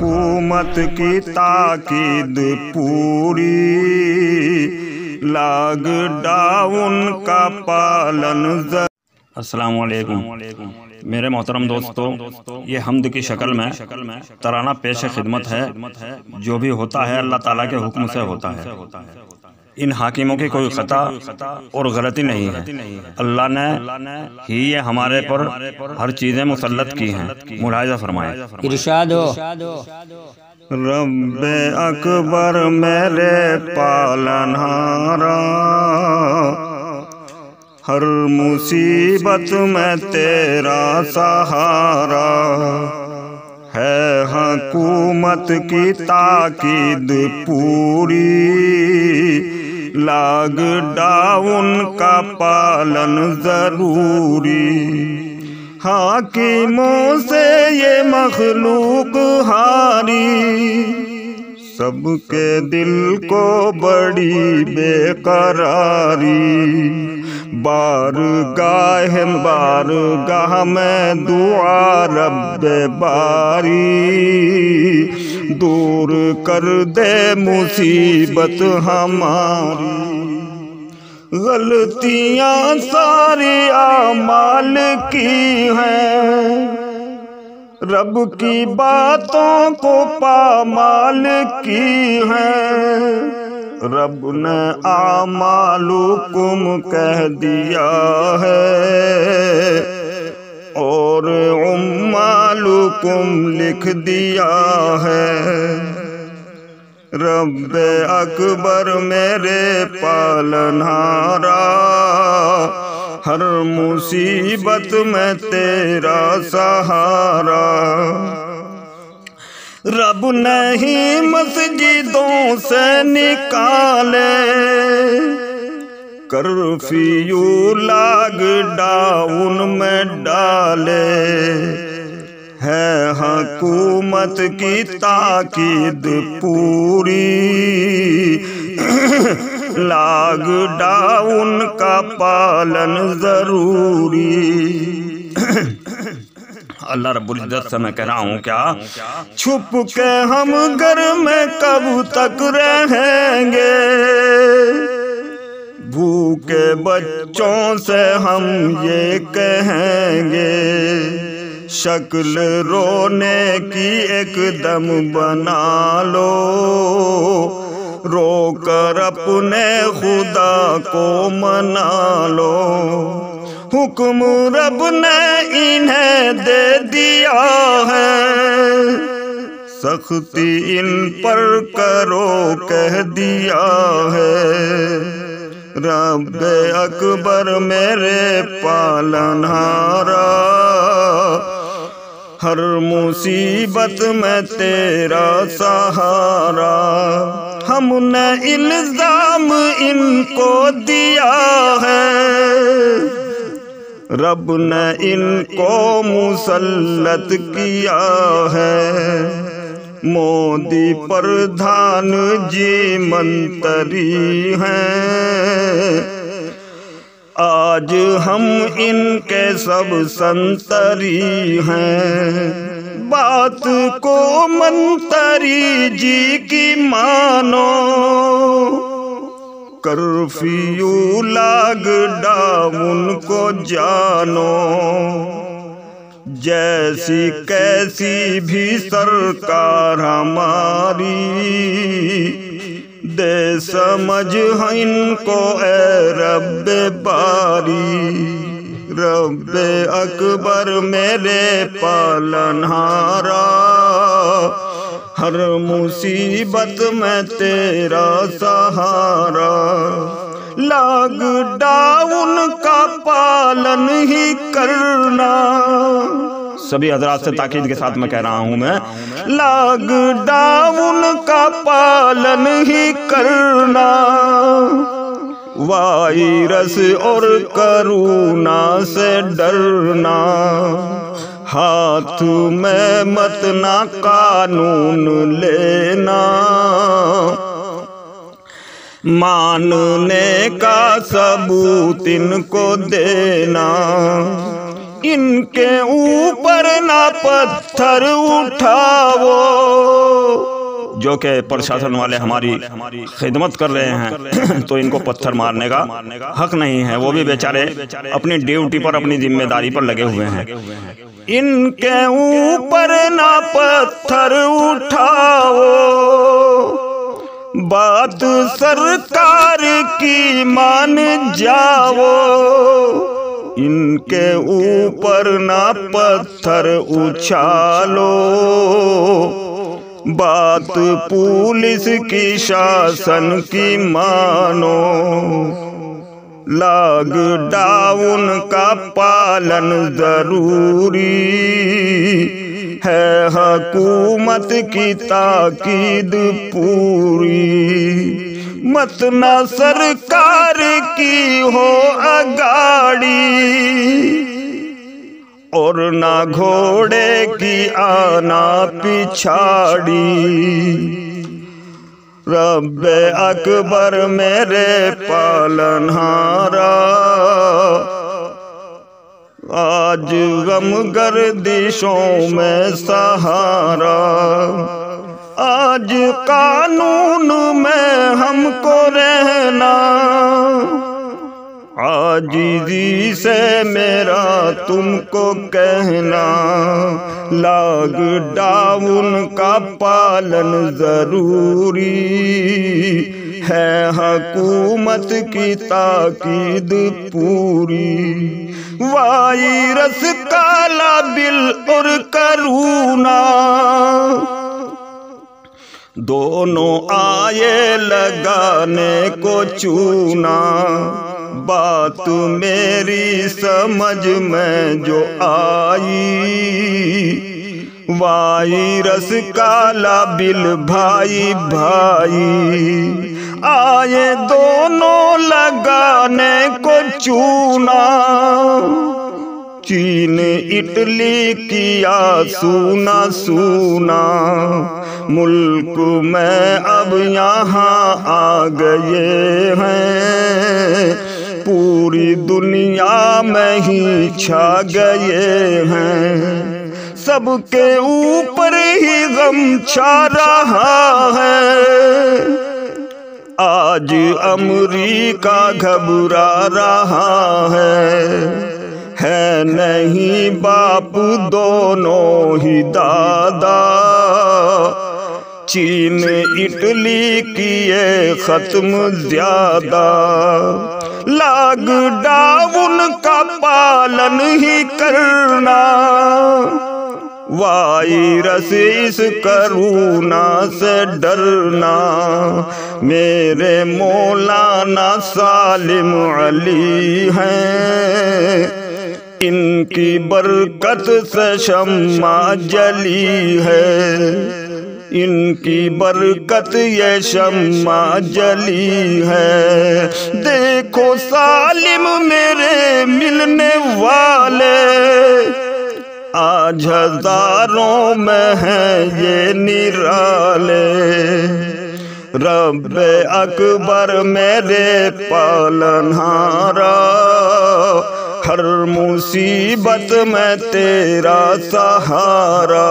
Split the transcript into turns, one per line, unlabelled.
हुकूमत की ताकीद पूरी, लॉकडाउन का पालन। अस्सलामुअलैकुम मेरे मोहतरम दोस्तों, ये हम्द की शक्ल में तराना पेश खिदमत है। जो भी होता है अल्लाह ताला के हुक्म से होता है। इन हाकिमों की कोई खता और गलती नहीं है। अल्लाह ने ही ये हमारे पर हर चीज़ें मुसल्लत की हैं। मुलाहिज़ा फरमाएं।
इरशाद हो।
रब्बे अकबर मेरे पालनहारा, हर मुसीबत में तेरा सहारा है। हुकूमत की ताकीद पूरी, लॉकडाउन का पालन जरूरी। हाकिमों से ये मखलूक हारी, सबके दिल को बड़ी बेकरारी। बारगाह में दुआ रब्बे बारी, दूर कर दे मुसीबत हमारी। गलतियां सारी आमाल की हैं, रब की बातों को पामाल की हैं। रब ने आमालुकुम कह दिया है और उम्मालुकुम लिख दिया है। रब्बे अकबर मेरे पालनहारा, हर मुसीबत में तेरा सहारा। रब नहीं मस्जिदों से निकाले, कर्फ्यू लॉकडाउन में डाले। है हुकूमत की ताकीद पूरी, लॉकडाउन का पालन जरूरी। अल्लाह रब्बुल इज्जत से मैं कह रहा हूँ, क्या छुप के हम घर में कब तक रहेंगे? भूखे बच्चों से हम ये कहेंगे, शक्ल रोने की एकदम बना लो। रोकर अपने खुदा को मना लो। हुक्म रब ने इन्हें दे दिया है, सख्ती इन पर करो कह दिया है। रब्बे अकबर मेरे पालनहारा, हर मुसीबत में तेरा सहारा। हमने इल्जाम इनको दिया है, रब ने इनको मुसल्लत किया है। मोदी प्रधान जी मंत्री हैं, आज हम इनके सब संतरी हैं। बात को मंत्री जी की मानो, कर्फ्यू लॉकडाउन को जानो। जैसी कैसी भी सरकार हमारी, दे समझ इनको ए रब्बे बारी। रब्बे अकबर मेरे पालनहारा, हर मुसीबत में तेरा सहारा। लॉकडाउन का पालन ही करना, सभी हजरात से ताकीद के साथ मैं कह रहा हूँ, मैं लॉकडाउन का पालन ही करना। वायरस और कोरोना से डरना, हाथ में मत ना कानून लेना। मानने का सबूत इनको देना, इनके ऊपर ना पत्थर उठाओ। जो कि प्रशासन वाले हमारी खिदमत कर रहे हैं तो इनको पत्थर मारने का हक नहीं है। वो भी बेचारे अपनी ड्यूटी पर, अपनी जिम्मेदारी पर लगे हुए हैं। इनके ऊपर ना पत्थर उठाओ, बात सरकार की मान जाओ। इनके ऊपर ना पत्थर उछालो, बात पुलिस की शासन की मानो। लॉकडाउन का पालन जरूरी है, हुकूमत की ताकीद पूरी। मत ना सरकार की हो अगाड़ी, और ना घोड़े की आना पिछाड़ी। रब्बे अकबर मेरे पालनहारा, आज गम गर्दिशों में सहारा। आज कानून में हमको रहना, आजिज़ी से मेरा तुमको कहना। लॉकडाउन का पालन जरूरी है, हुकूमत की ताकीद पूरी। वायरस काला बिल और करूना दोनों आए लगाने को चूना। बात मेरी समझ में जो आई, वायरस काला बिल भाई भाई। आए दोनों लगाने को चूना, चीन इटली किया सूना सूना। मुल्क में अब यहाँ आ गए हैं, पूरी दुनिया में ही छा गए हैं। सबके ऊपर ही गम छा रहा है, आज अमरीका घबरा रहा है नहीं बाप दोनों ही दादा। चीन इटली किए खत्म ज्यादा, लॉकडाउन का पालन ही करना। वायरस इस करोना से डरना। मेरे मौलाना सालिम अली हैं, इनकी बरकत से शम्मा जली है। इनकी बरकत ये शम्मा जली है। देखो सालिम मेरे मिलने वाले, आज हजारों में हैं ये निराले। रब्बे अकबर मेरे पालनहारा, हर मुसीबत में तेरा सहारा।